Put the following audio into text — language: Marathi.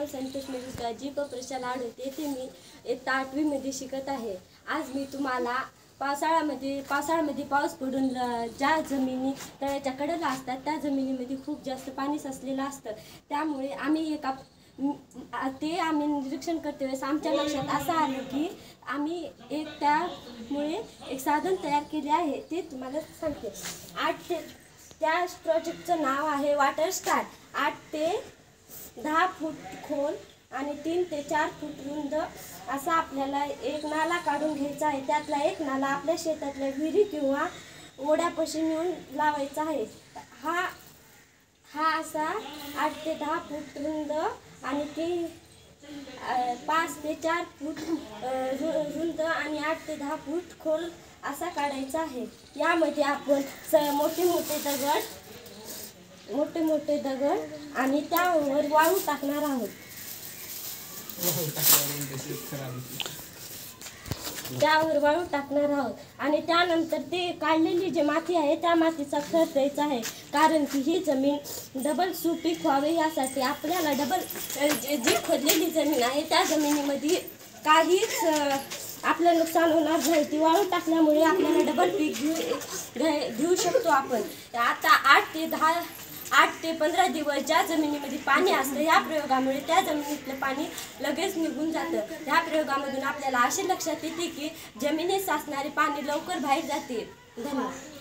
संतोष मेडिका जी प्रशाला आढळते येथे मी इयत्ता 8वी मध्ये शिकत आहे। आज मी तुम्हाला पावसाळ्यामध्ये पाऊस पडून ज्या जमिनी तळ्याच्या कडेला असतात त्या जमिनीमध्ये खूप जास्त पाणी साचलेलं असतं। त्यामुळे आम्ही निरीक्षण करते वेळेस आमच्या लक्षात असं आलं की आम्ही त्यामुळे एक साधन तयार केले आहे, ते तुम्हाला सांगते। त्या प्रोजेक्टचं नाव आहे वॉटर स्टार। 8 ते 10 फूट खोल आणि 3 ते 4 फूट रुंद असा आपल्याला एक नाला काढून घ्यायचा आहे। त्यातला एक नाला आपल्या शेतातल्या विहिरी किंवा ओढ्यापाशी नेऊन लावायचा आहे। हा असा 8 ते 10 फूट रुंद आणि 5 ते 4 फूट रुंद आणि 8 ते 10 फूट खोल असा काढायचा आहे। यामध्ये आपण मोठे मोठे दगड आणि त्यावर वाळू टाकणार आहोत। आणि त्यानंतर ते काढलेली जी माती आहे त्या मातीचा खत द्यायचा आहे, कारण की ही जमीन डबल सुपीक व्हावी यासाठी आपल्याला जी खोदलेली जमीन आहे त्या जमिनीमध्ये काहीच आपलं नुकसान होणार नाही। ती वाळू टाकल्यामुळे आपल्याला डबल पीक घेऊ शकतो आपण। आता 8 ते 15 दिवस ज्या जमिनीमध्ये पाणी असतं या प्रयोगामुळे त्या जमिनीतलं पाणी लगेच निघून जातं। ह्या प्रयोगामधून आपल्याला असे लक्षात येते की जमिनीत साचणारे पाणी लवकर बाहेर जाते। धन्यवाद।